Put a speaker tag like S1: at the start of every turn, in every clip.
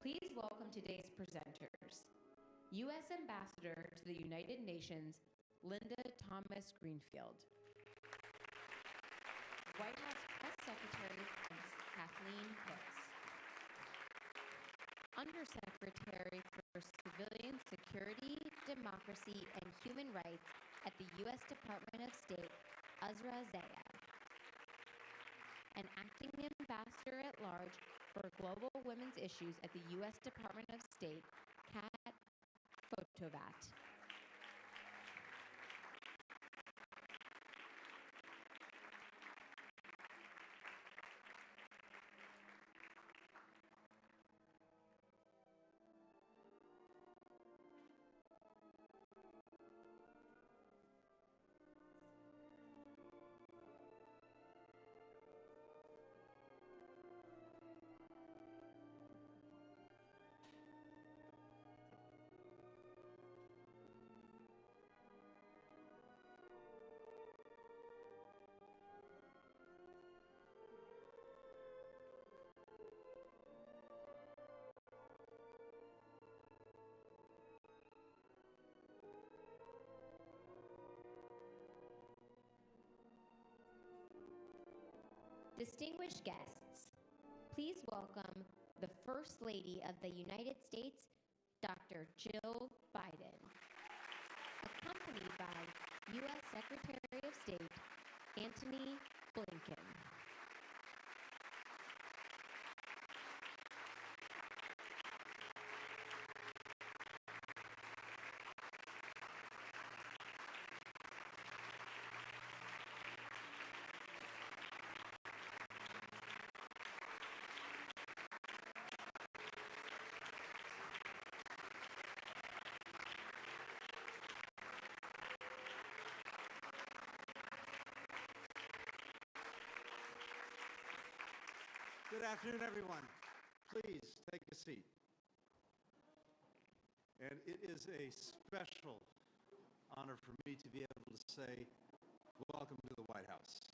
S1: Please welcome today's presenters. U.S. Ambassador to the United Nations, Linda Thomas Greenfield. White House Press Secretary, Kathleen Hicks. Undersecretary for Civilian Security, Democracy, and Human Rights at the U.S. Department of State, Azra Zaya. And Acting Ambassador at Large for Global Women's Issues at the U.S. Department of State, Kat Fotovat. Distinguished guests, please welcome the First Lady of the United States, Dr. Jill Biden, accompanied by U.S. Secretary of State, Antony Blinken.
S2: Good afternoon, everyone. Please take a seat. And it is a special honor for me to be able to say, welcome to the White House.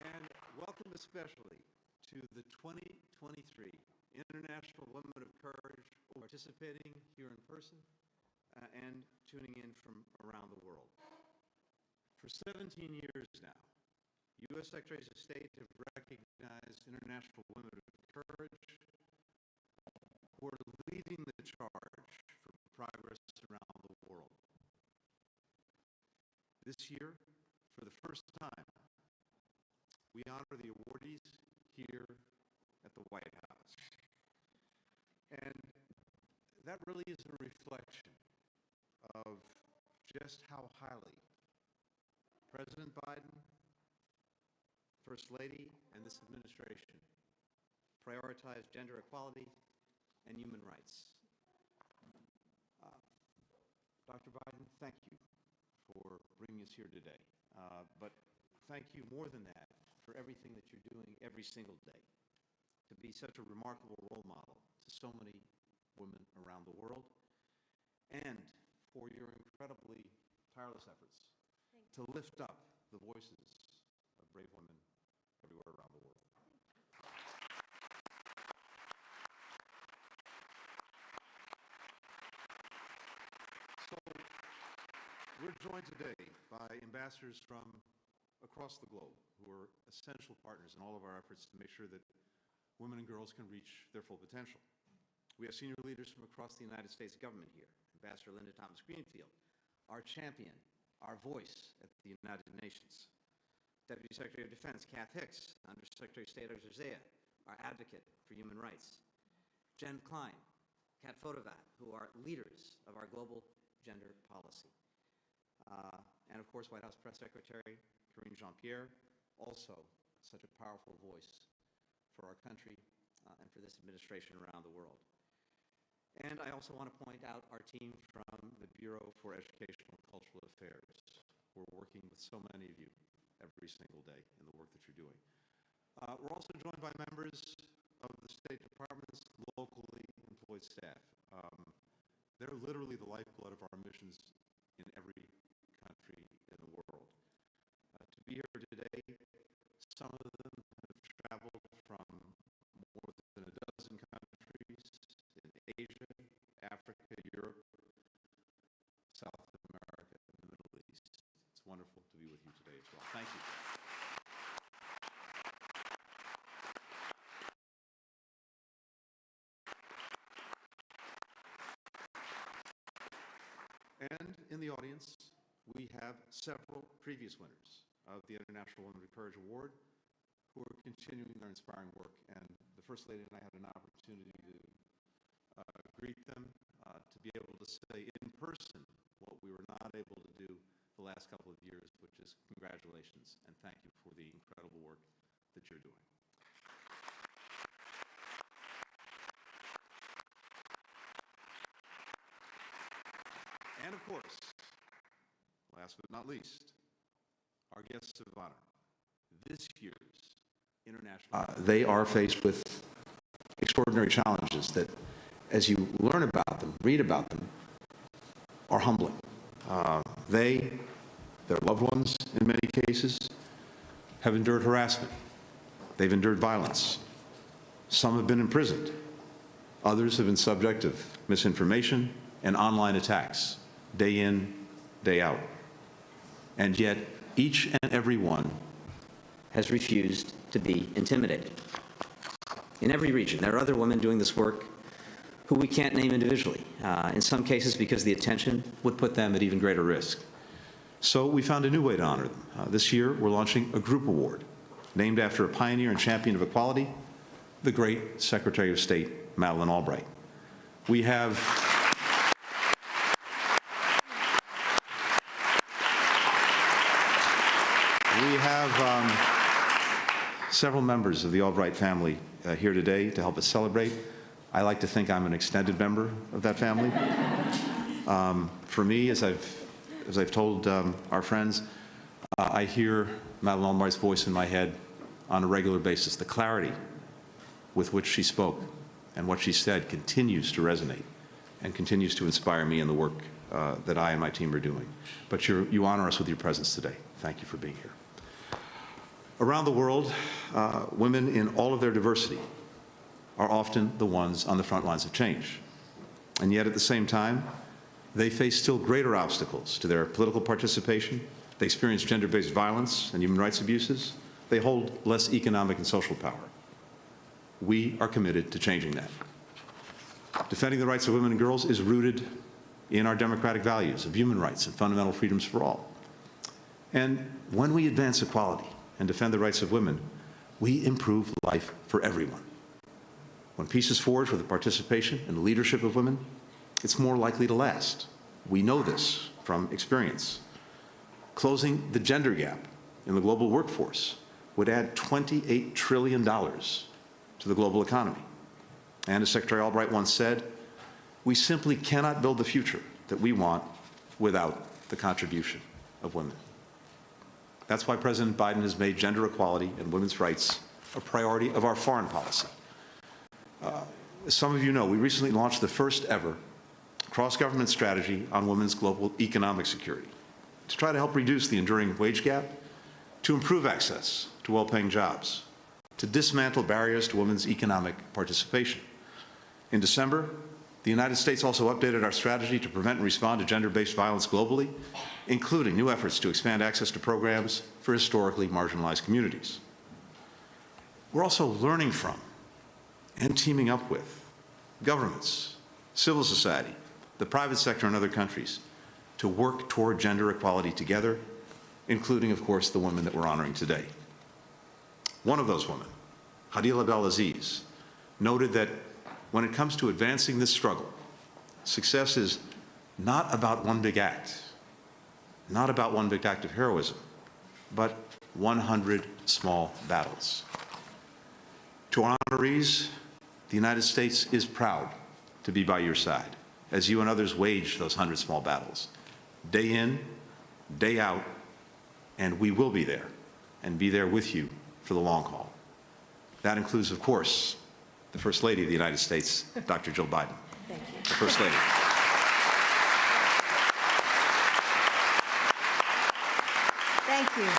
S2: And welcome especially to the 2023 International Women of Courage participating here in person and tuning in from around the world. For 17 years now, U.S. Secretaries of State have recognized international women of courage who are leading the charge for progress around the world. This year, for the first time, we honor the awardees here at the White House. And that really is a reflection of just how highly President Biden, First Lady, and this administration prioritize gender equality and human rights. Dr. Biden, thank you for bringing us here today. But thank you more than that for everything that you're doing every single day to be such a remarkable role model to so many women around the world, and for your incredibly tireless efforts to lift up the voices of brave women everywhere around the world. So, we're joined today by ambassadors from across the globe who are essential partners in all of our efforts to make sure that women and girls can reach their full potential. We have senior leaders from across the United States government here. Ambassador Linda Thomas Greenfield, our champion, our voice at the United Nations. Deputy Secretary of Defense, Kath Hicks, Undersecretary of State Azra Zaya, our advocate for human rights. Jen Klein, Kat Fotovat, who are leaders of our global gender policy. And of course, White House Press Secretary Karine Jean-Pierre, also such a powerful voice for our country and for this administration around the world. And I also want to point out our team from the Bureau for Educational and Cultural Affairs. We're working with so many of you every single day in the work that you're doing. We're also joined by members of the State Department's locally employed staff. They're literally the lifeblood of our missions in every country in the world. To be here today you today as well. Thank you. And in the audience, we have several previous winners of the International Women of Courage Award who are continuing their inspiring work. And the First Lady and I had an opportunity to greet them, to be able to say in person what we were not able to do the last couple of years, which is congratulations and thank you for the incredible work that you're doing. And of course, last but not least, our guests of honor, this year's international. They are faced with extraordinary challenges that, as you learn about them, read about them, are humbling. Their loved ones, in many cases, have endured harassment. They've endured violence. Some have been imprisoned. Others have been subject of misinformation and online attacks, day in, day out. And yet, each and every one
S3: has refused to be intimidated. In every region, there are other women doing this work who we can't name individually, in some cases because the attention would put them at even greater risk. So we found a new way to honor them. This year, we're launching a group award named after a pioneer and champion of equality, the great Secretary of State, Madeleine Albright. We have several members of the Albright family here today to help us celebrate. I like to think I'm an extended member of that family. For me, as I've told our friends, I hear Madeleine Albright's voice in my head on a regular basis. The clarity with which she spoke and what she said continues to resonate and continues to inspire me in the work that I and my team are doing. But you honor us with your presence today. Thank you for being here. Around the world, women in all of their diversity are often the ones on the front lines of change. And yet at the same time, they face still greater obstacles to their political participation. They experience gender-based violence and human rights abuses. They hold less economic and social power. We are committed to changing that. Defending the rights of women and girls is rooted in our democratic values of human rights and fundamental freedoms for all. And when we advance equality and defend the rights of women, we improve life for everyone. When peace is forged with the participation and the leadership of women, it's more likely to last. We know this from experience. Closing the gender gap in the global workforce would add $28 trillion to the global economy. And as Secretary Albright once said, we simply cannot build the future that we want without the contribution of women. That's why President Biden has made gender equality and women's rights a priority of our foreign policy. As some of you know, we recently launched the first ever cross-government strategy on women's global economic security to try to help reduce the enduring wage gap, to improve access to well-paying jobs, to dismantle barriers to women's economic participation. In December, the United States also updated our strategy to prevent and respond to gender-based violence globally, including new efforts to expand access to programs for historically marginalized communities. We're also learning from and teaming up with governments, civil society, the private sector, and other countries to work toward gender equality together, including, of course, the women that we're honoring today. One of those women, Hadil Abdelaziz, noted that when it comes to advancing this struggle, success is not about one big act, not about one big act of heroism, but 100 small battles. To our honorees, the United States is proud to be by your side as you and others wage those 100 small battles, day in, day out, and we will be there and be there with you for the long haul. That includes, of course, the First Lady of the United States, Dr. Jill Biden.
S4: Thank you.
S2: The First Lady.
S4: Thank you.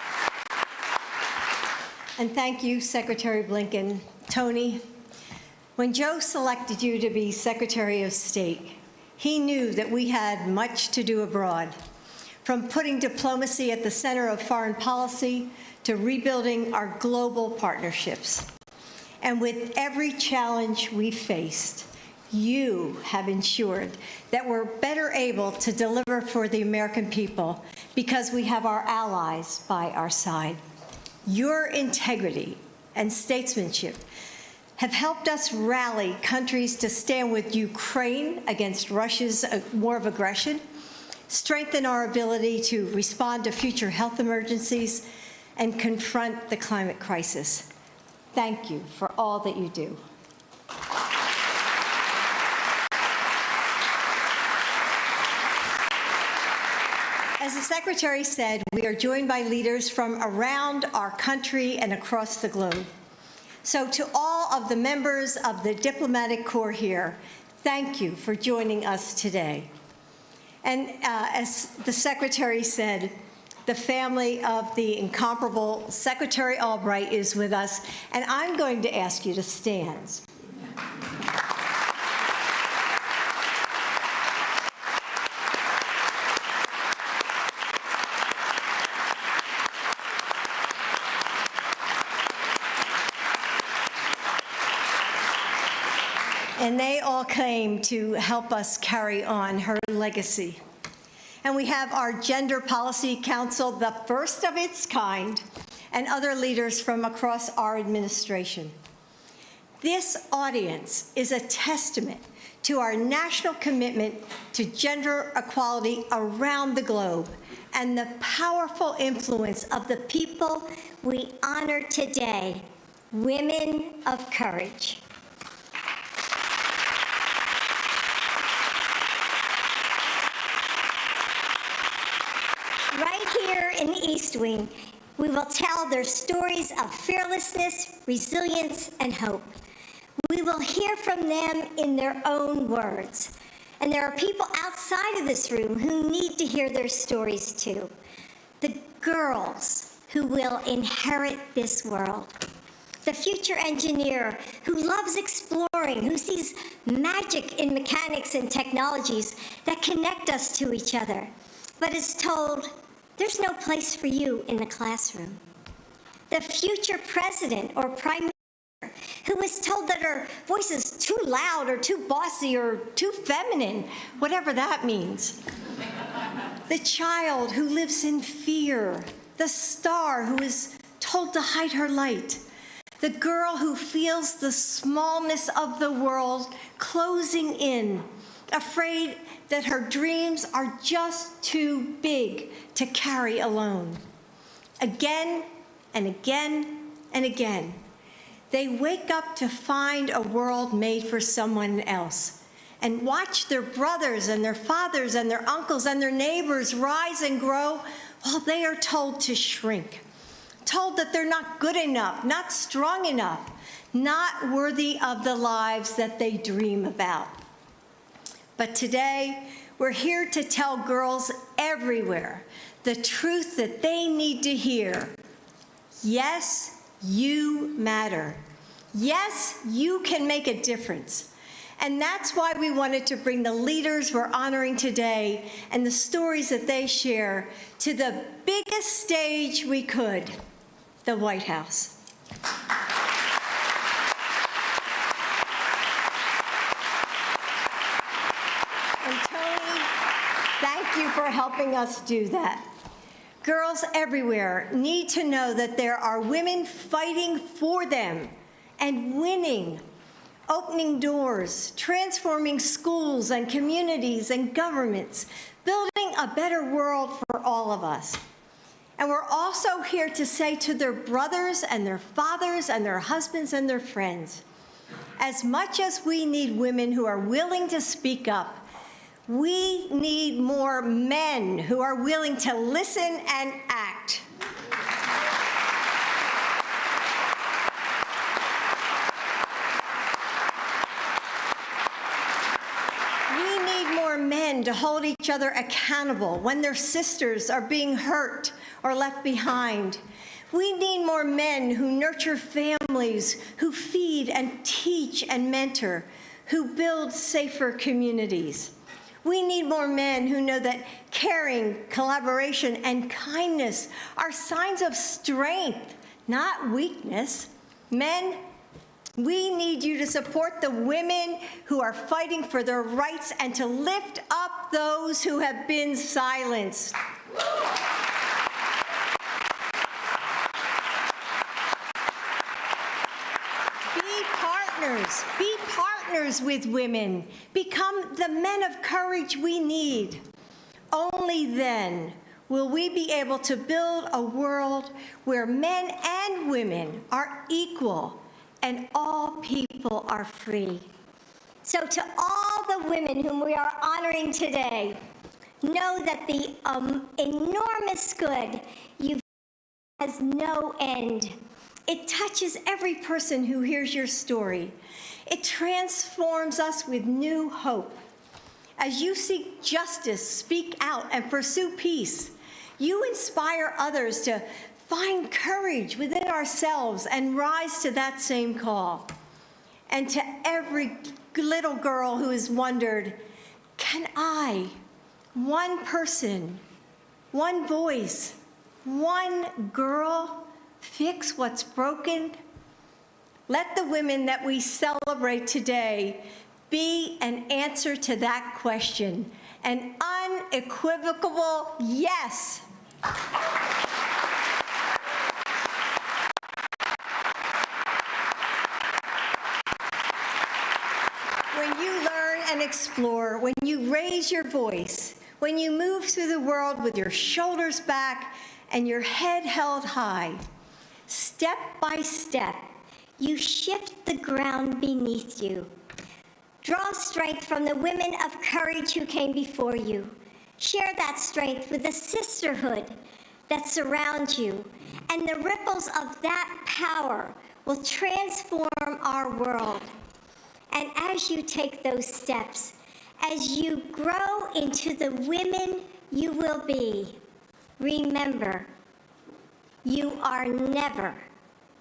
S4: And thank you, Secretary Blinken. Tony, when Joe selected you to be Secretary of State, he knew that we had much to do abroad. from putting diplomacy at the center of foreign policy to rebuilding our global partnerships. And with every challenge we faced, you have ensured that we're better able to deliver for the American people because we have our allies by our side. Your integrity and statesmanship have helped us rally countries to stand with Ukraine against Russia's war of aggression, strengthen our ability to respond to future health emergencies, and confront the climate crisis. Thank you for all that you do. As the Secretary said, we are joined by leaders from around our country and across the globe. So to all of the members of the diplomatic corps here, thank you for joining us today. And as the Secretary said, the family of the incomparable Secretary Albright is with us, and I'm going to ask you to stand. And they all came to help us carry on her legacy. And we have our Gender Policy Council, the first of its kind, and other leaders from across our administration. This audience is a testament to our national commitment to gender equality around the globe and the powerful influence of the people we honor today, women of courage. Right here in the East Wing, we will tell their stories of fearlessness, resilience, and hope. We will hear from them in their own words. And there are people outside of this room who need to hear their stories too. The girls who will inherit this world. The future engineer who loves exploring, who sees magic in mechanics and technologies that connect us to each other, but is told, there's no place for you in the classroom. The future president or prime minister who was told that her voice is too loud or too bossy or too feminine, whatever that means. The child who lives in fear. The star who is told to hide her light. The girl who feels the smallness of the world closing in, afraid that her dreams are just too big to carry alone. Again and again and again, they wake up to find a world made for someone else and watch their brothers and their fathers and their uncles and their neighbors rise and grow while they are told to shrink, told that they're not good enough, not strong enough, not worthy of the lives that they dream about. But today, we're here to tell girls everywhere the truth that they need to hear. Yes, you matter. Yes, you can make a difference. And that's why we wanted to bring the leaders we're honoring today and the stories that they share to the biggest stage we could, the White House. Thank you for helping us do that. Girls everywhere need to know that there are women fighting for them and winning, opening doors, transforming schools and communities and governments, building a better world for all of us. And we're also here to say to their brothers and their fathers and their husbands and their friends, as much as we need women who are willing to speak up, we need more men who are willing to listen and act. We need more men to hold each other accountable when their sisters are being hurt or left behind. We need more men who nurture families, who feed and teach and mentor, who build safer communities. We need more men who know that caring, collaboration, and kindness are signs of strength, not weakness. Men, we need you to support the women who are fighting for their rights and to lift up those who have been silenced. Be partners with women. Become the men of courage we need. Only then will we be able to build a world where men and women are equal and all people are free. So to all the women whom we are honoring today, know that the enormous good you've done has no end. It touches every person who hears your story. It transforms us with new hope. As you seek justice, speak out, and pursue peace, you inspire others to find courage within ourselves and rise to that same call. And to every little girl who has wondered, can I, one person, one voice, one girl, fix what's broken? Let the women that we celebrate today be an answer to that question, an unequivocal yes. When you learn and explore, when you raise your voice, when you move through the world with your shoulders back and your head held high, step by step, you shift the ground beneath you. Draw strength from the women of courage who came before you. Share that strength with the sisterhood that surrounds you, and the ripples of that power will transform our world. And as you take those steps, as you grow into the women you will be, remember, you are never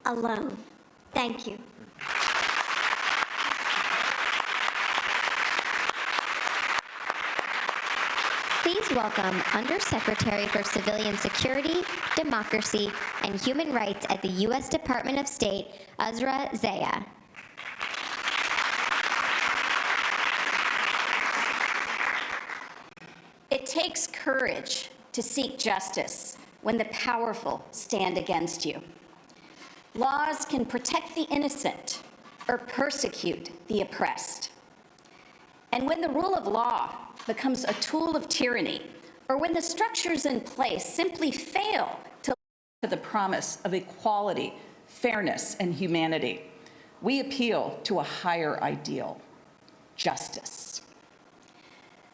S4: alone. Thank you.
S1: Please welcome Undersecretary for Civilian Security, Democracy, and Human Rights at the U.S. Department of State, Azra Zaya.
S5: It takes courage to seek justice when the powerful stand against you. Laws can protect the innocent or persecute the oppressed. And when the rule of law becomes a tool of tyranny, or when the structures in place simply fail to live to the promise of equality, fairness, and humanity, we appeal to a higher ideal, justice.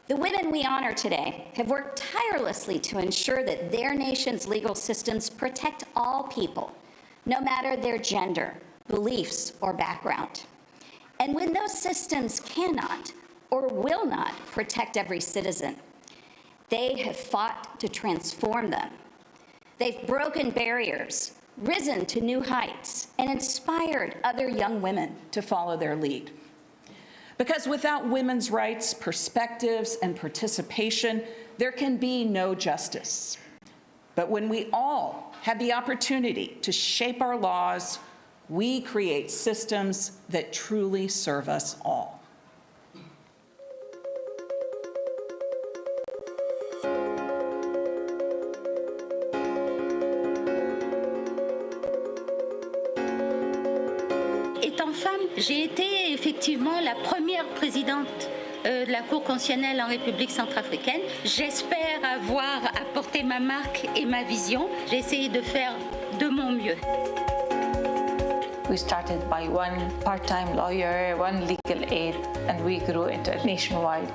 S5: The women we honor today have worked tirelessly to ensure that their nation's legal systems protect all people, no matter their gender, beliefs, or background. And when those systems cannot or will not protect every citizen, they have fought to transform them. They've broken barriers, risen to new heights, and inspired other young women to follow their lead. Because without women's rights, perspectives, and participation, there can be no justice. But when we all have the opportunity to shape our laws, we create systems that truly serve us all.
S6: Étant femme, j'ai été effectivement la première présidente de la Cour constitutionnelle en République centrafricaine. J'espère avoir apporté ma marque et ma vision. J'ai essayé de faire de mon mieux.
S7: We started by one part-time lawyer, one legal aid, and we grew into a nationwide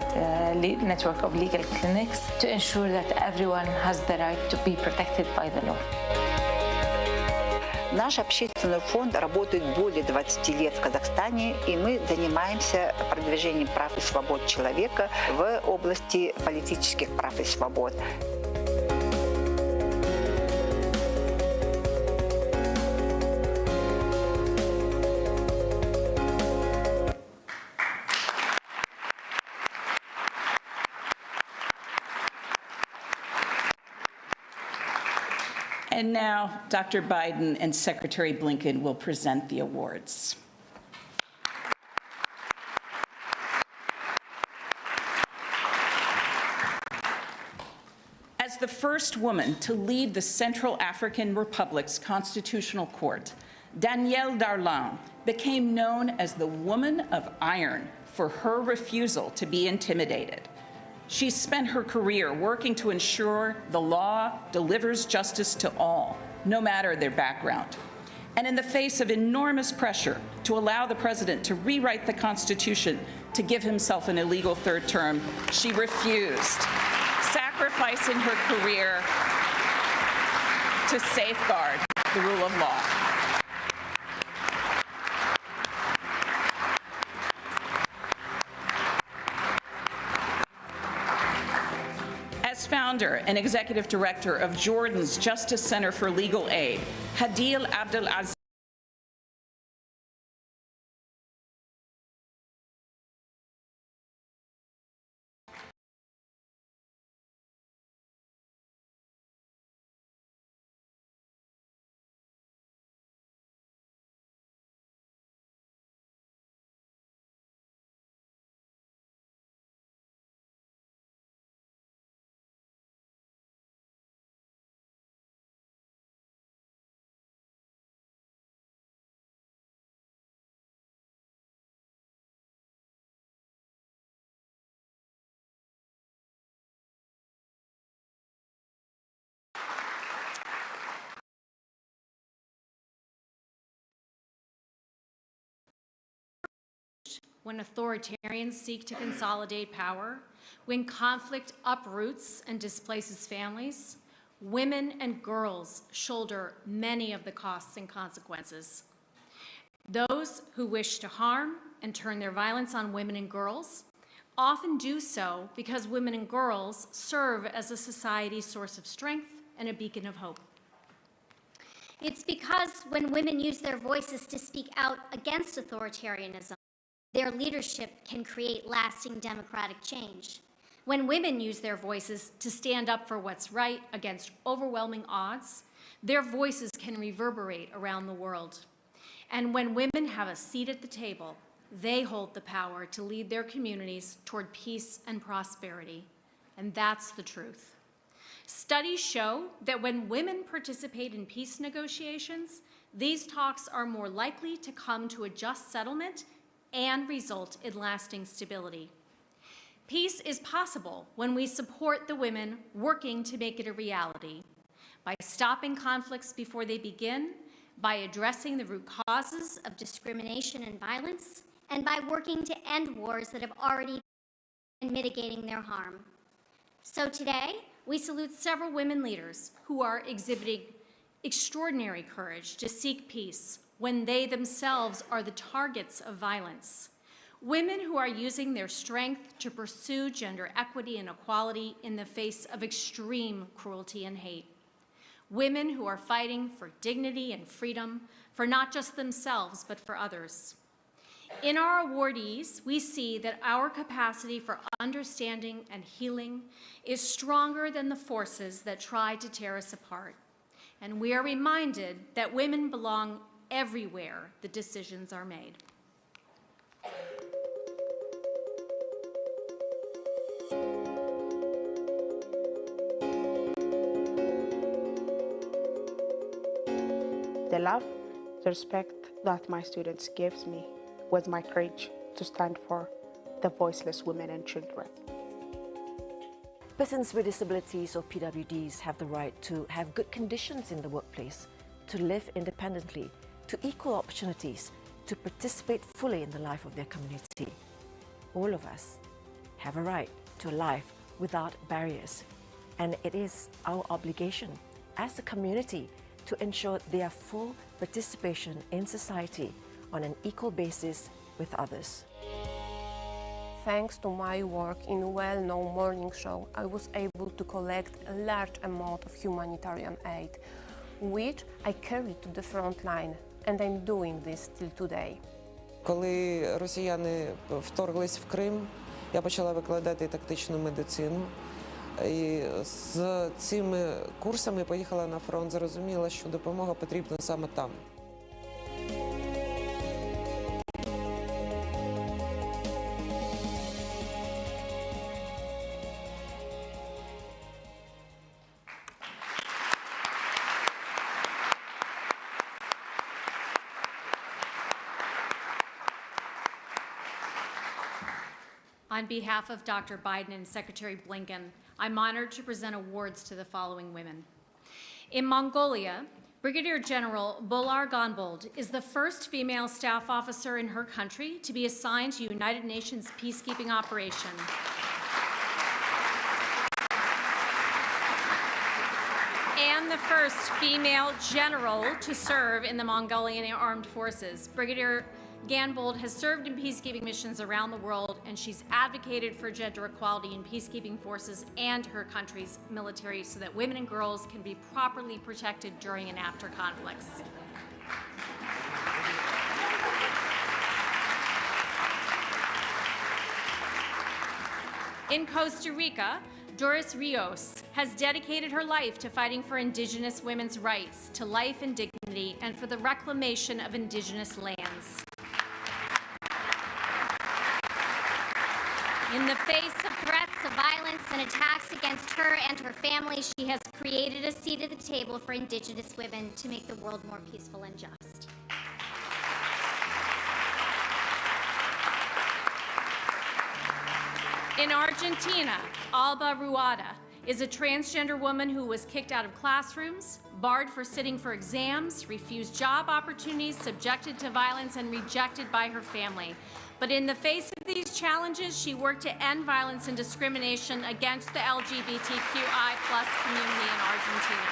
S7: network of legal clinics to ensure that everyone has the right to be protected by the law.
S8: Наш общественный фонд работает более 20 лет в Казахстане, и мы занимаемся продвижением прав и свобод человека в области политических прав и свобод.
S9: And now, Dr. Biden and Secretary Blinken will present the awards. As the first woman to lead the Central African Republic's Constitutional Court, Danielle Darlan became known as the Woman of Iron for her refusal to be intimidated. She spent her career working to ensure the law delivers justice to all, no matter their background. And in the face of enormous pressure to allow the president to rewrite the Constitution to give himself an illegal third term, she refused, sacrificing her career to safeguard the rule of law. As founder and executive director of Jordan's Justice Center for Legal Aid, Hadil Abdelaziz
S10: when authoritarians seek to consolidate power, when conflict uproots and displaces families, women and girls shoulder many of the costs and consequences. Those who wish to harm and turn their violence on women and girls often do so because women and girls serve as a society's source of strength and a beacon of hope.
S4: It's because when women use their voices to speak out against authoritarianism, their leadership can create lasting democratic change. When women use their voices to stand up for what's right against overwhelming odds, their voices can reverberate around the world. And when women have a seat at the table, they hold the power to lead their communities toward peace and prosperity. And that's the truth. Studies show that when women participate in peace negotiations, these talks are more likely to come to a just settlement and result in lasting stability. Peace is possible when we support the women working to make it a reality, by stopping conflicts before they begin, by addressing the root causes of discrimination and violence, and by working to end wars that have already been and mitigating their harm. So today, we salute several women leaders who are exhibiting extraordinary courage to seek peace when they themselves are the targets of violence. Women who are using their strength to pursue gender equity and equality in the face of extreme cruelty and hate. Women who are fighting for dignity and freedom for not just themselves, but for others. In our awardees, we see that our capacity for understanding and healing is stronger than the forces that try to tear us apart. And we are reminded that women belong everywhere the decisions are made.
S11: The love, the respect that my students gives me was my courage to stand for the voiceless women and children.
S12: Persons with disabilities or PWDs have the right to have good conditions in the workplace, to live independently, to equal opportunities, to participate fully in the life of their community. All of us have a right to a life without barriers, and it is our obligation as a community to ensure their full participation in society on an equal basis with others.
S13: Thanks to my work in a well-known morning show, I was able to collect a large amount of humanitarian aid, which I carried to the front line, and I'm doing this till today.
S14: Коли росіяни вторглись в Крим, я почала викладати тактичну медицину. І з цими курсами поїхала на фронт, зрозуміла, що допомога потрібна саме там.
S10: On behalf of Dr. Biden and Secretary Blinken, I'm honored to present awards to the following women. In Mongolia, Brigadier General Bolar Gonbold is the first female staff officer in her country to be assigned to United Nations peacekeeping operation. And the first female general to serve in the Mongolian Armed Forces. Brigadier Ganbold has served in peacekeeping missions around the world, and she's advocated for gender equality in peacekeeping forces and her country's military so that women and girls can be properly protected during and after conflicts. In Costa Rica, Doris Rios has dedicated her life to fighting for Indigenous women's rights to life and dignity and for the reclamation of Indigenous lands.
S15: In the face of threats of violence and attacks against her and her family, she has created a seat at the table for Indigenous women to make the world more peaceful and just.
S10: In Argentina, Alba Ruada is a transgender woman who was kicked out of classrooms, barred for sitting for exams, refused job opportunities, subjected to violence, and rejected by her family. But in the face of these challenges, she worked to end violence and discrimination against the LGBTQI+ community in Argentina.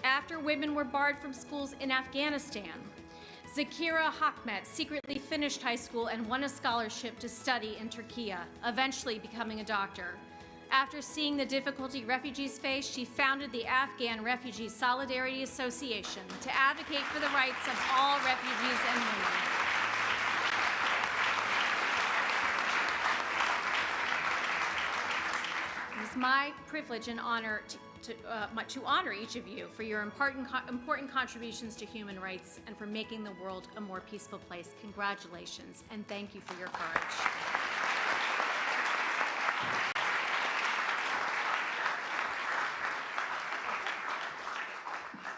S10: After women were barred from schools in Afghanistan, Zakira Hakmet secretly finished high school and won a scholarship to study in Turkey, eventually becoming a doctor. After seeing the difficulty refugees face, she founded the Afghan Refugee Solidarity Association to advocate for the rights of all refugees and women. It is my privilege and honor to honor each of you for your important contributions to human rights and for making the world a more peaceful place. Congratulations, and thank you for your courage.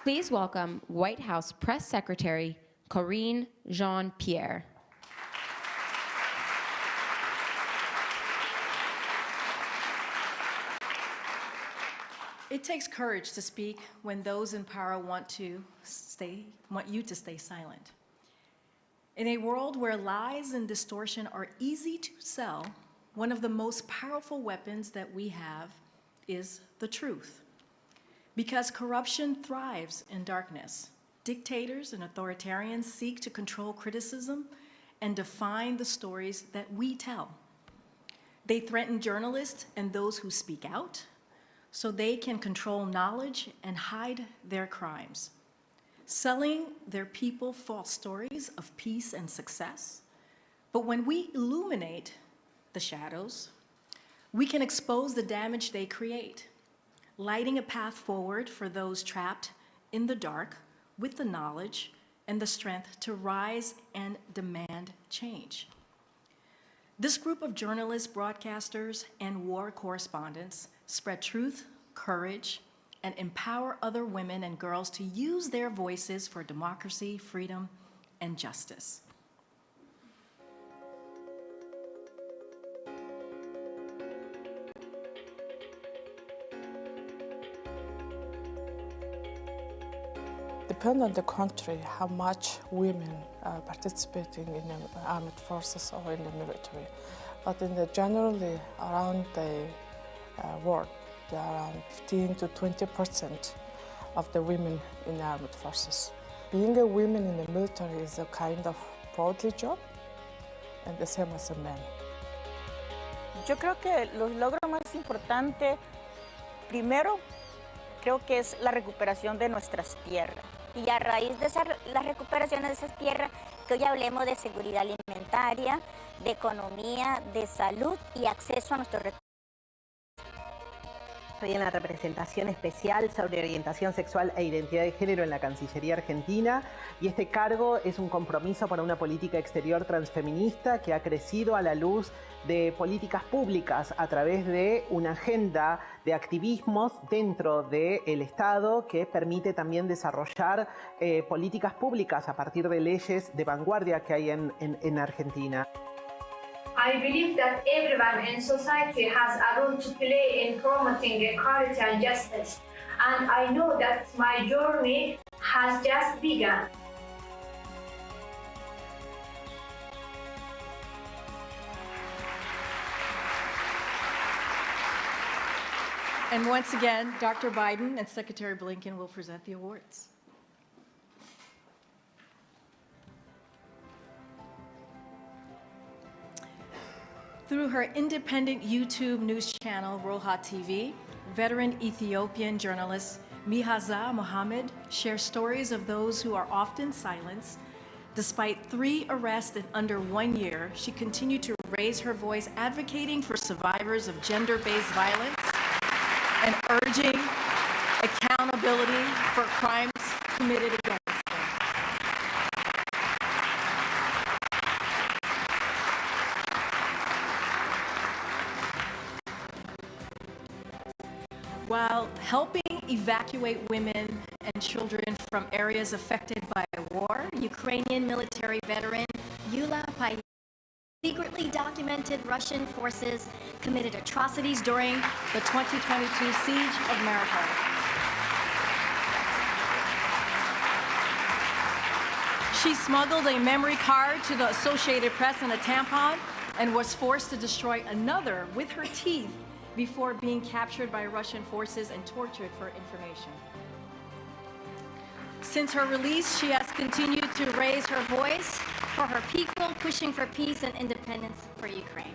S1: Please welcome White House Press Secretary Karine Jean-Pierre.
S16: It takes courage to speak when those in power want you to stay silent. In a world where lies and distortion are easy to sell, one of the most powerful weapons that we have is the truth. Because corruption thrives in darkness, dictators and authoritarians seek to control criticism and define the stories that we tell. They threaten journalists and those who speak out so they can control knowledge and hide their crimes, selling their people false stories of peace and success. But when we illuminate the shadows, we can expose the damage they create, lighting a path forward for those trapped in the dark with the knowledge and the strength to rise and demand change. This group of journalists, broadcasters, and war correspondents spread truth, courage, and empower other women and girls to use their voices for democracy, freedom, and justice.
S11: Depends on the country how much women are participating in the armed forces or in the military. But in the generally around the world, there are around 15 to 20% of the women in the armed forces. Being a woman in the military is a kind of proudly job, and the same as a man.
S17: Yo creo que los logros más importantes, primero, creo que es la recuperación de nuestras tierras. Y a raíz de la recuperación de esas tierras,
S18: que hoy hablemos de seguridad alimentaria, de economía, de salud y acceso a nuestros recursos.
S19: Estoy en la representación especial sobre orientación sexual e identidad de género en la Cancillería Argentina y este cargo es un compromiso para una política exterior transfeminista que ha crecido a la luz de políticas públicas a través de una agenda de activismos dentro del Estado que permite también desarrollar políticas públicas a partir de leyes de vanguardia que hay en Argentina.
S20: I believe that everyone in society has a role to play in promoting equality and justice, and I know that my journey has just begun.
S16: And once again, Dr. Biden and Secretary Blinken will present the awards. Through her independent YouTube news channel, Roha TV, veteran Ethiopian journalist Mihaza Mohammed shares stories of those who are often silenced. Despite 3 arrests in under 1 year, she continued to raise her voice advocating for survivors of gender-based violence and urging accountability for crimes committed against them. While helping evacuate women and children from areas affected by war, Ukrainian military veteran Yulia Pai secretly documented Russian forces committed atrocities during the 2022 siege of Mariupol. She smuggled a memory card to the Associated Press and a tampon and was forced to destroy another with her teeth before being captured by Russian forces and tortured for information. Since her release, she has continued to raise her voice for her people, pushing for peace and independence for Ukraine.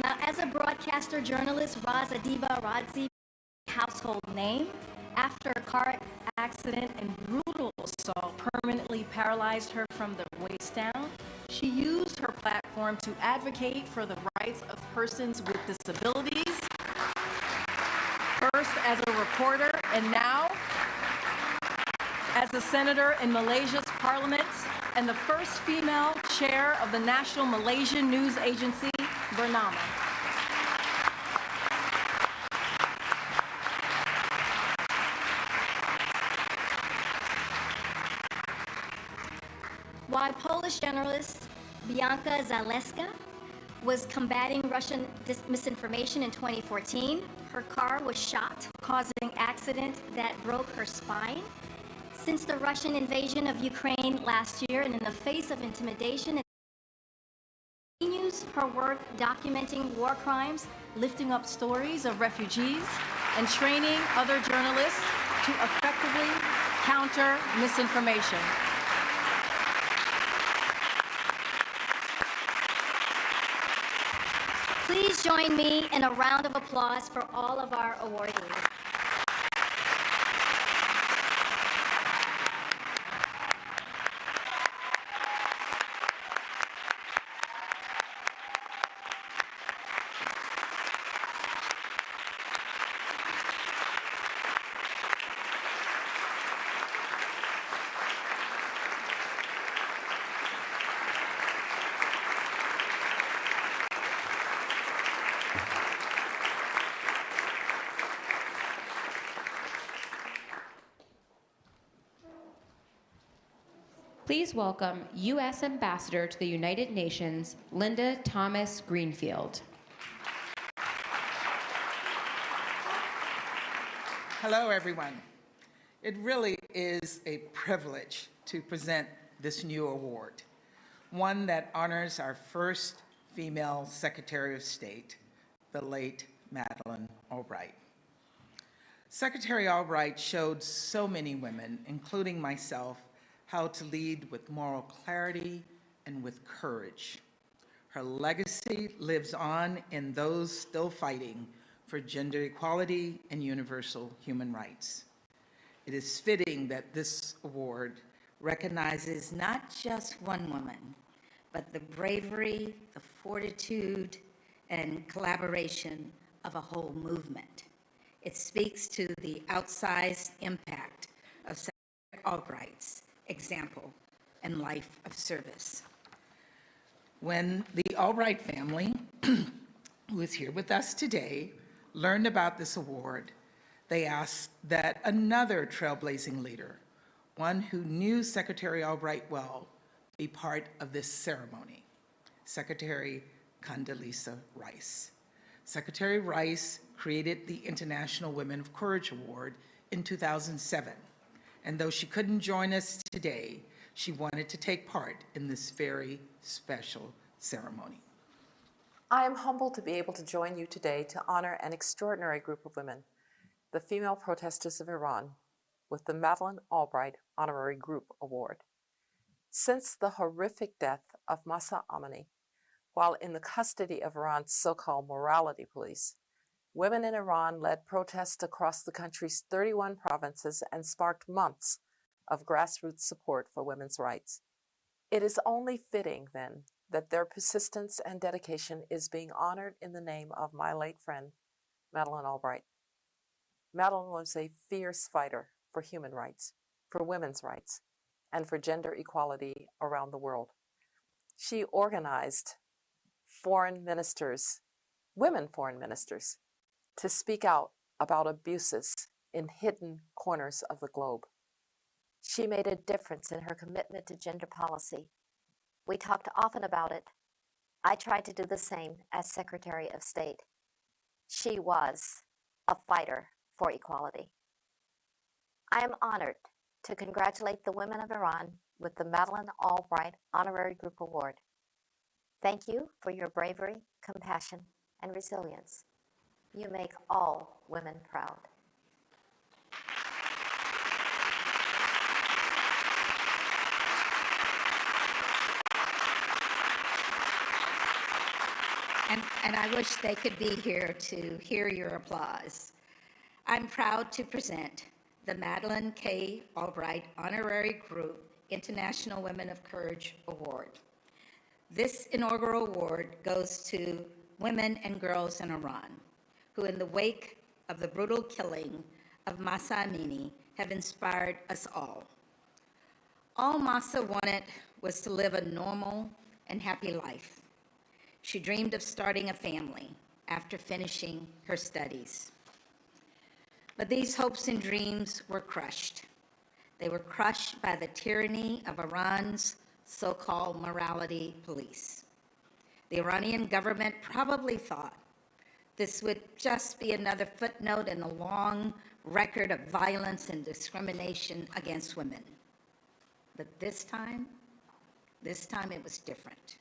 S16: Now, as a broadcaster journalist, Raza Diva Radzi, household name, after a car accident and brutal assault permanently paralyzed her from the waist down, she used her platform to advocate for the rights of persons with disabilities, first as a reporter and now as a senator in Malaysia's parliament and the first female chair of the National Malaysian News Agency, Bernama. While Polish journalist Bianca Zaleska was combating Russian misinformation in 2014, her car was shot, causing an accident that broke her spine. Since the Russian invasion of Ukraine last year and in the face of intimidation, it continues her work documenting war crimes, lifting up stories of refugees, and training other journalists to effectively counter misinformation. Please join me in a round of applause for all of our awardees.
S1: Please welcome U.S. Ambassador to the United Nations, Linda Thomas Greenfield.
S21: Hello, everyone. It really is a privilege to present this new award, one that honors our first female Secretary of State, the late Madeleine Albright. Secretary Albright showed so many women, including myself, how to lead with moral clarity and with courage. Her legacy lives on in those still fighting for gender equality and universal human rights. It is fitting that this award recognizes not just one woman, but the bravery, the fortitude, and collaboration of a whole movement. It speaks to the outsized impact of Secretary Albright's example and life of service. When the Albright family, who is here with us today, learned about this award, they asked that another trailblazing leader, one who knew Secretary Albright well, be part of this ceremony, Secretary Condoleezza Rice. Secretary Rice created the International Women of Courage Award in 2007, and though she couldn't join us today, she wanted to take part in this very special ceremony.
S3: I am humbled to be able to join you today to honor an extraordinary group of women, the female protesters of Iran, with the Madeleine Albright Honorary Group Award. Since the horrific death of Mahsa Amini, while in the custody of Iran's so-called morality police, women in Iran led protests across the country's 31 provinces and sparked months of grassroots support for women's rights. It is only fitting, then, that their persistence and dedication is being honored in the name of my late friend, Madeleine Albright. Madeleine was a fierce fighter for human rights, for women's rights, and for gender equality around the world. She organized foreign ministers, women foreign ministers, to speak out about abuses in hidden corners of the globe.
S12: She made a difference in her commitment to gender policy. We talked often about it. I tried to do the same as Secretary of State. She was a fighter for equality. I am honored to congratulate the women of Iran with the Madeleine Albright Honorary Group Award. Thank you for your bravery, compassion, and resilience. You make all women proud.
S5: And I wish they could be here to hear your applause. I'm proud to present the Madeleine K. Albright Honorary Group International Women of Courage Award. This inaugural award goes to women and girls in Iran, who in the wake of the brutal killing of Mahsa Amini have inspired us all. All Mahsa wanted was to live a normal and happy life. She dreamed of starting a family after finishing her studies. But these hopes and dreams were crushed. They were crushed by the tyranny of Iran's so-called morality police. The Iranian government probably thought this would just be another footnote in a long record of violence and discrimination against women. But this time it was different.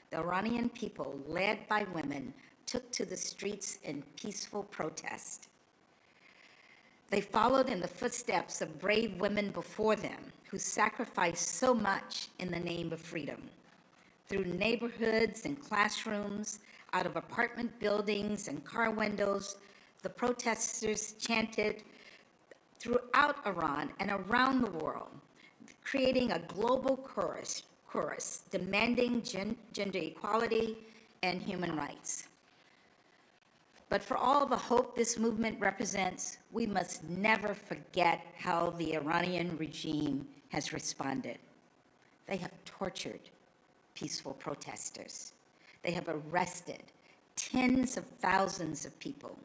S5: The Iranian people, led by women, took to the streets in peaceful protest. They followed in the footsteps of brave women before them who sacrificed so much in the name of freedom. Through neighborhoods and classrooms, out of apartment buildings and car windows, the protesters chanted throughout Iran and around the world, creating a global chorus demanding gender equality and human rights. But for all the hope this movement represents, we must never forget how the Iranian regime has responded. They have tortured peaceful protesters. They have arrested tens of thousands of people.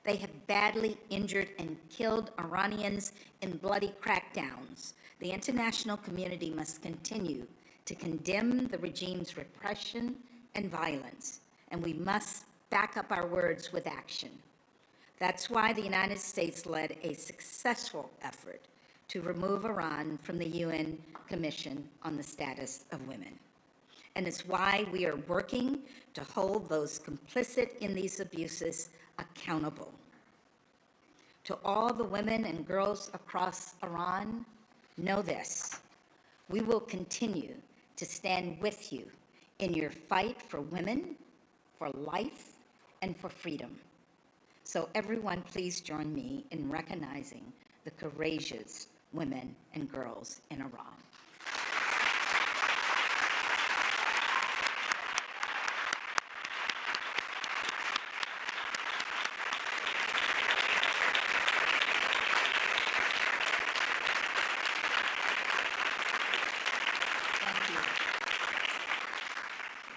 S5: They have badly injured and killed Iranians in bloody crackdowns. The international community must continue to condemn the regime's repression and violence, and we must back up our words with action. That's why the United States led a successful effort to remove Iran from the UN Commission on the Status of Women. And it's why we are working to hold those complicit in these abuses accountable. To all the women and girls across Iran, know this: we will continue to stand with you in your fight for women, for life, and for freedom.
S2: So everyone, please join me in recognizing the courageous women and girls in Iran.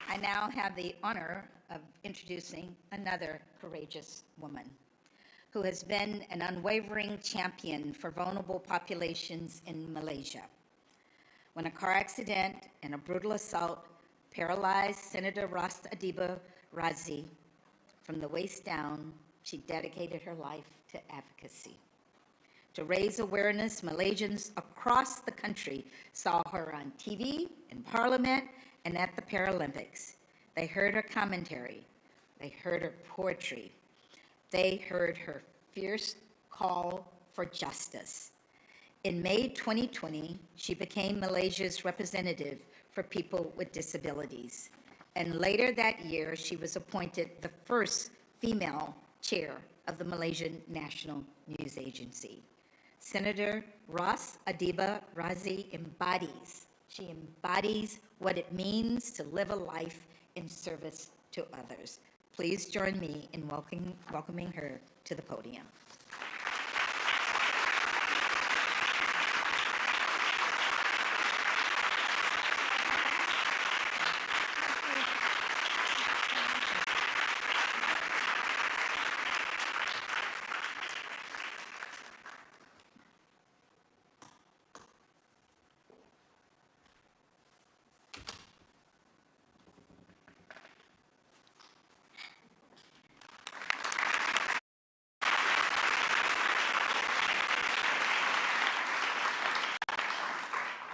S2: I now have the honor of introducing another courageous woman who has been an unwavering champion for vulnerable populations in Malaysia. When a car accident and a brutal assault paralyzed Senator Ras Adiba Razi from the waist down, she dedicated her life to advocacy. To raise awareness, Malaysians across the country saw her on TV, in Parliament, and at the Paralympics. They heard her commentary. They heard her poetry. They heard her fierce call for justice. In May 2020, she became Malaysia's representative for people with disabilities. And later that year, she was appointed the first female chair of the Malaysian National News Agency. Senator Ras Adiba Razi embodies what it means to live a life in service to others. Please join me in welcoming her to the podium.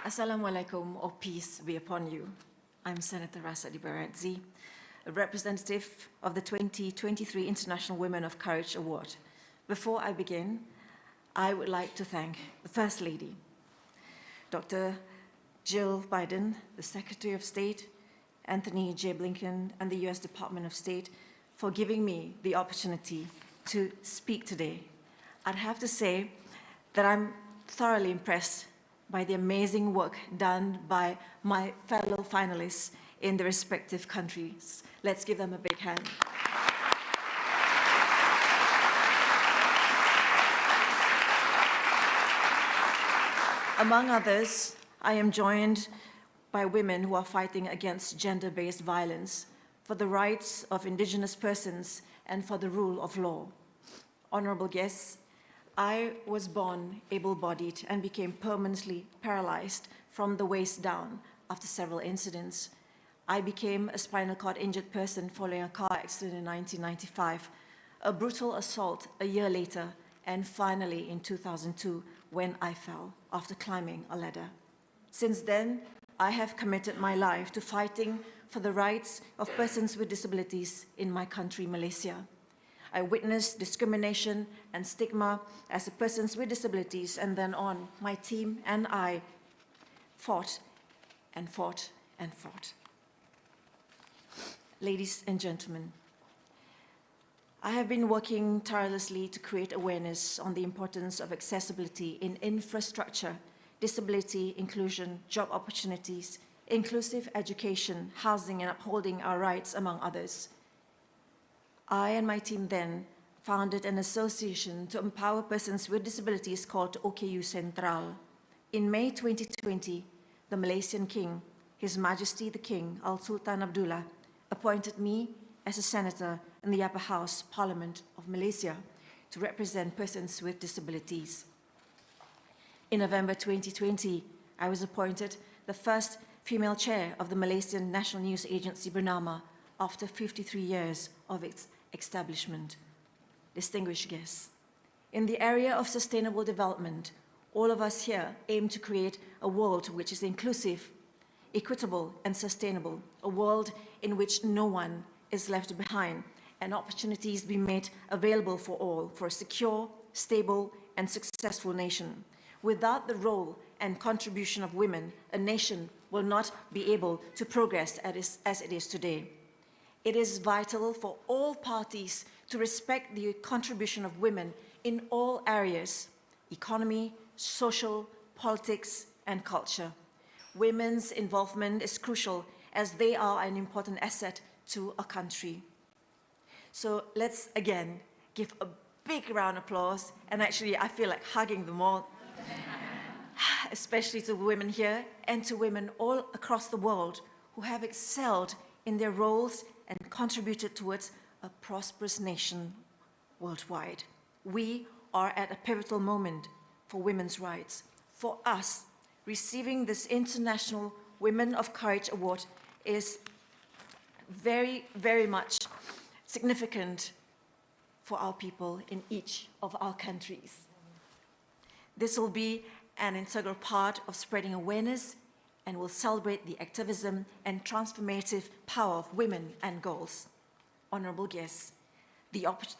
S22: Assalamu alaikum, or peace be upon you. I'm Senator Ras Adiba Razi, a representative of the 2023 International Women of Courage Award. Before I begin, I would like to thank the First Lady, Dr. Jill Biden, the Secretary of State, Anthony J. Blinken, and the US Department of State for giving me the opportunity to speak today. I'd have to say that I'm thoroughly impressed by the amazing work done by my fellow finalists in the respective countries. Let's give them a big hand. Among others, I am joined by women who are fighting against gender-based violence, for the rights of indigenous persons, and for the rule of law. Honorable guests, I was born able-bodied and became permanently paralyzed from the waist down after several incidents. I became a spinal cord injured person following a car accident in 1995, a brutal assault a year later, and finally in 2002 when I fell after climbing a ladder. Since then, I have committed my life to fighting for the rights of persons with disabilities in my country, Malaysia. I witnessed discrimination and stigma as a person with disabilities, and then on, my team and I fought and fought and fought. Ladies and gentlemen, I have been working tirelessly to create awareness on the importance of accessibility in infrastructure, disability inclusion, job opportunities, inclusive education, housing, and upholding our rights, among others. I and my team then founded an association to empower persons with disabilities called OKU Central. In May 2020, the Malaysian King, His Majesty the King, Al-Sultan Abdullah, appointed me as a senator in the Upper House Parliament of Malaysia to represent persons with disabilities. In November 2020, I was appointed the first female chair of the Malaysian National News Agency, Bernama, after 53 years of its establishment. Distinguished guests, in the area of sustainable development, all of us here aim to create a world which is inclusive, equitable, and sustainable, a world in which no one is left behind and opportunities be made available for all for a secure, stable, and successful nation. Without the role and contribution of women, a nation will not be able to progress as it is today. It is vital for all parties to respect the contribution of women in all areas: economy, social, politics, and culture. Women's involvement is crucial as they are an important asset to a country. So let's again give a big round of applause, and actually I feel like hugging them all, especially to women here and to women all across the world who have excelled in their roles and contributed towards a prosperous nation worldwide. We are at a pivotal moment for women's rights. For us, receiving this International Women of Courage Award is very, very much significant for our people in each of our countries. This will be an integral part of spreading awareness and will celebrate the activism and transformative power of women and girls. Honorable guests,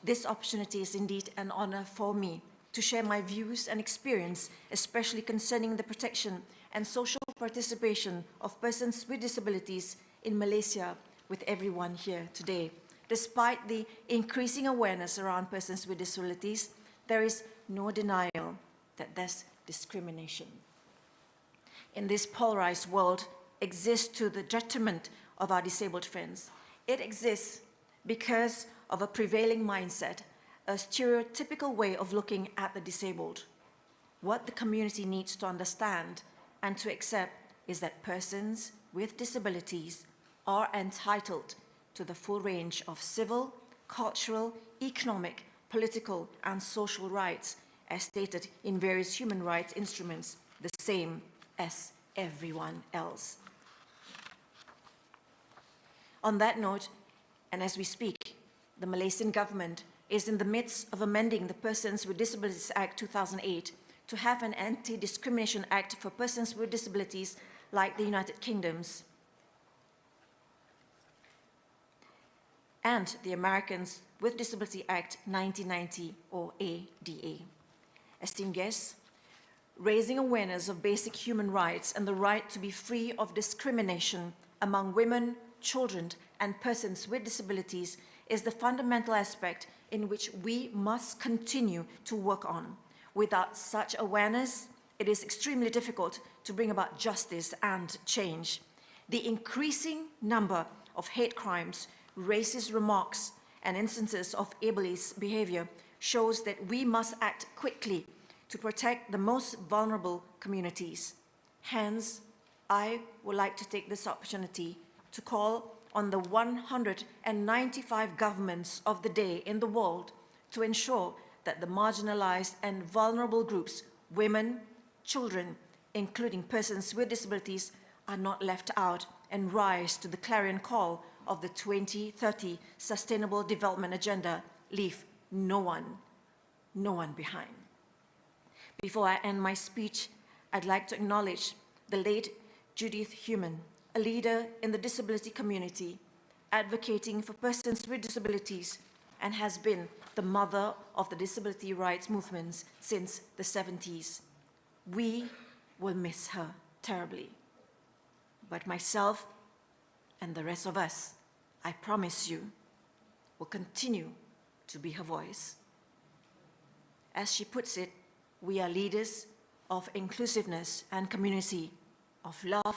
S22: this opportunity is indeed an honor for me to share my views and experience, especially concerning the protection and social participation of persons with disabilities in Malaysia, with everyone here today. Despite the increasing awareness around persons with disabilities, there is no denial that there's discrimination in this polarized world exists to the detriment of our disabled friends. It exists because of a prevailing mindset, a stereotypical way of looking at the disabled. What the community needs to understand and to accept is that persons with disabilities are entitled to the full range of civil, cultural, economic, political, and social rights as stated in various human rights instruments, the same as everyone else. On that note, and as we speak, the Malaysian government is in the midst of amending the Persons with Disabilities Act 2008 to have an Anti-Discrimination Act for persons with disabilities like the United Kingdom's and the Americans with Disability Act 1990 or ADA. Esteemed guests, raising awareness of basic human rights and the right to be free of discrimination among women, children, and persons with disabilities is the fundamental aspect in which we must continue to work on. Without such awareness, it is extremely difficult to bring about justice and change. The increasing number of hate crimes, racist remarks, and instances of ableist behavior shows that we must act quickly to protect the most vulnerable communities. Hence, I would like to take this opportunity to call on the 195 governments of the day in the world to ensure that the marginalized and vulnerable groups, women, children, including persons with disabilities, are not left out and rise to the clarion call of the 2030 Sustainable Development Agenda, leave no one behind. Before I end my speech, I'd like to acknowledge the late Judith Heumann, a leader in the disability community, advocating for persons with disabilities, and has been the mother of the disability rights movements since the 70s. We will miss her terribly. But myself and the rest of us, I promise you, will continue to be her voice. As she puts it, we are leaders of inclusiveness and community, of love,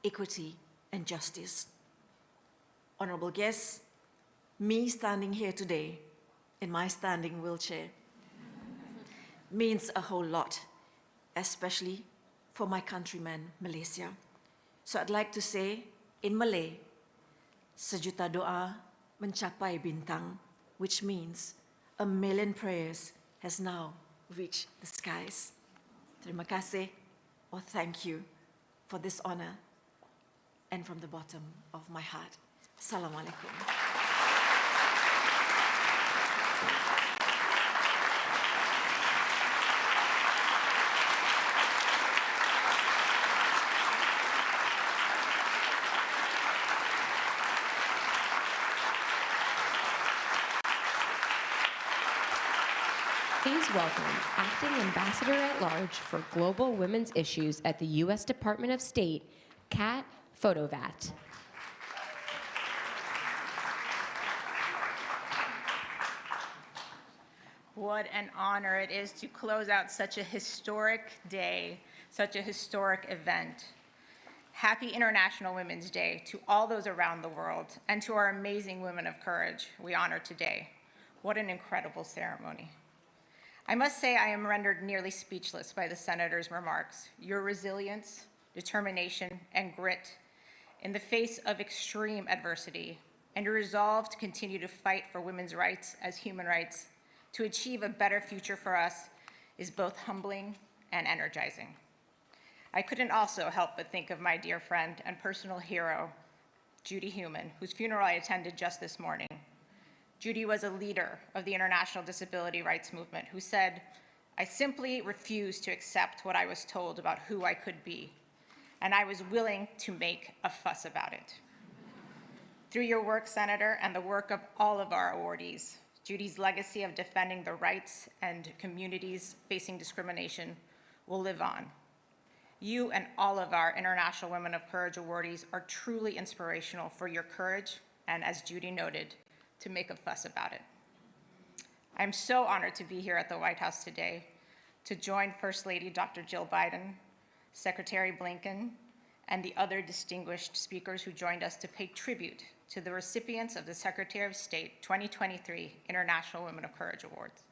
S22: equity, and justice. Honorable guests, me standing here today in my standing wheelchair means a whole lot, especially for my countrymen, Malaysia. So I'd like to say in Malay, sejuta doa mencapai bintang, which means 1,000,000 prayers has now reached the skies. Terima kasih, or thank you for this honor, and from the bottom of my heart. Assalamualaikum.
S6: Please welcome Acting Ambassador at Large for Global Women's Issues at the U.S. Department of State, Kat Fotovat.
S7: What an honor it is to close out such a historic day, such a historic event. Happy International Women's Day to all those around the world and to our amazing women of courage we honor today. What an incredible ceremony. I must say I am rendered nearly speechless by the Senator's remarks. Your resilience, determination, and grit in the face of extreme adversity, and your resolve to continue to fight for women's rights as human rights to achieve a better future for us is both humbling and energizing. I couldn't also help but think of my dear friend and personal hero, Judy Heumann, whose funeral I attended just this morning. Judy was a leader of the international disability rights movement who said, "I simply refused to accept what I was told about who I could be, and I was willing to make a fuss about it." Through your work, Senator, and the work of all of our awardees, Judy's legacy of defending the rights and communities facing discrimination will live on. You and all of our International Women of Courage awardees are truly inspirational for your courage and, as Judy noted, to make a fuss about it. I'm so honored to be here at the White House today to join First Lady Dr. Jill Biden, Secretary Blinken, and the other distinguished speakers who joined us to pay tribute to the recipients of the Secretary of State 2023 International Women of Courage Awards.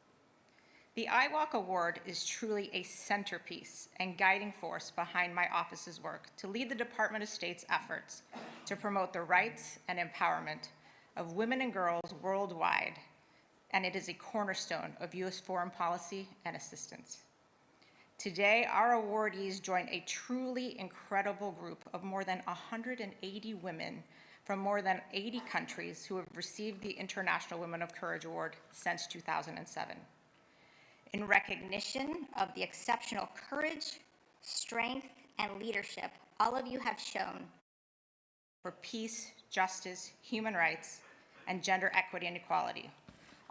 S7: The IWOC Award is truly a centerpiece and guiding force behind my office's work to lead the Department of State's efforts to promote the rights and empowerment of women and girls worldwide, and it is a cornerstone of U.S. foreign policy and assistance. Today, our awardees join a truly incredible group of more than 180 women from more than 80 countries who have received the International Women of Courage Award since 2007. In recognition of the exceptional courage, strength, and leadership all of you have shown for peace, justice, human rights, and gender equity and equality,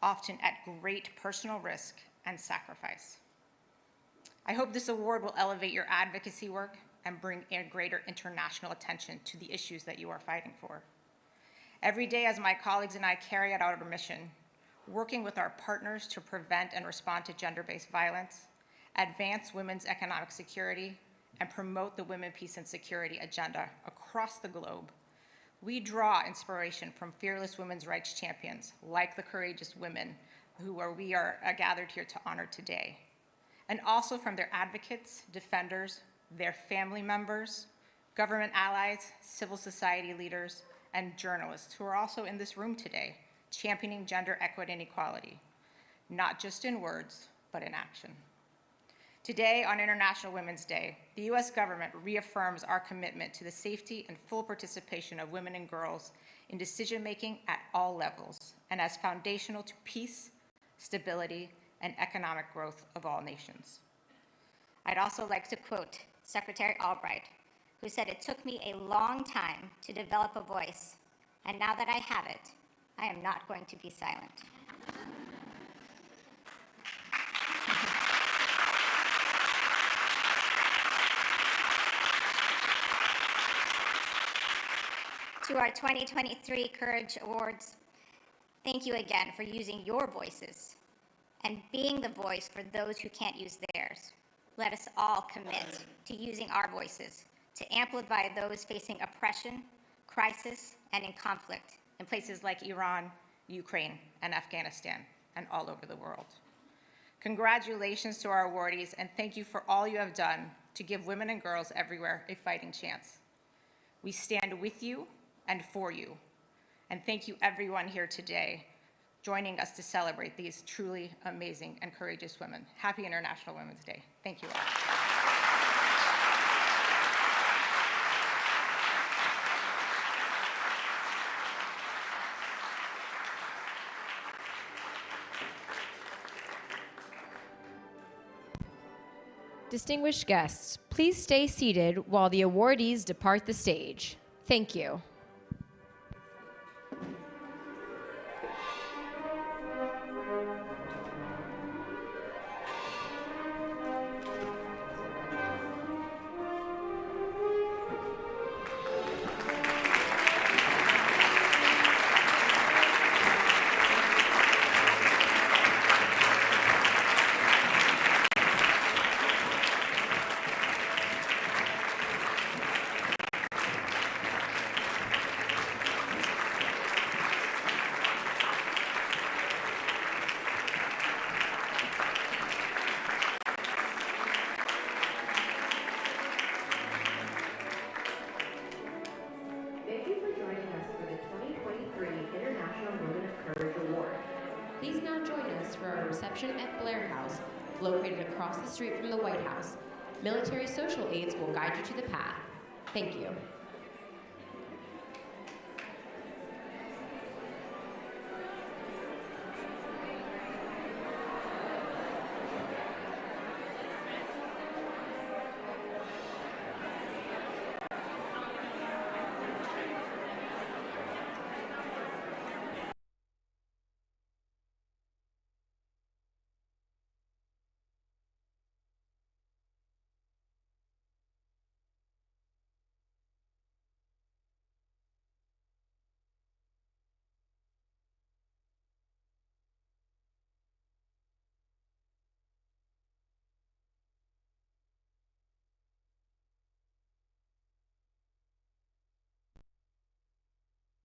S7: often at great personal risk and sacrifice. I hope this award will elevate your advocacy work and bring a greater international attention to the issues that you are fighting for. Every day, as my colleagues and I carry out our mission, working with our partners to prevent and respond to gender-based violence, advance women's economic security, and promote the women, peace, and security agenda across the globe, we draw inspiration from fearless women's rights champions like the courageous women we are gathered here to honor today, and also from their advocates, defenders, their family members, government allies, civil society leaders, and journalists who are also in this room today, championing gender equity and equality, not just in words, but in action. Today, on International Women's Day, the U.S. government reaffirms our commitment to the safety and full participation of women and girls in decision-making at all levels, and as foundational to peace, stability, and economic growth of all nations. I'd also like to quote Secretary Albright, who said, "It took me a long time to develop a voice, and now that I have it, I am not going to be silent." To our 2023 Courage Awards, thank you again for using your voices and being the voice for those who can't use theirs. Let us all commit to using our voices to amplify those facing oppression, crisis, and in conflict in places like Iran, Ukraine, and Afghanistan, and all over the world. Congratulations to our awardees, and thank you for all you have done to give women and girls everywhere a fighting chance. We stand with you and for you, and thank you everyone here today joining us to celebrate these truly amazing and courageous women. Happy International Women's Day. Thank you all.
S6: Distinguished guests, please stay seated while the awardees depart the stage. Thank you. Please now join us for our reception at Blair House, located across the street from the White House. Military social aides will guide you to the path. Thank you.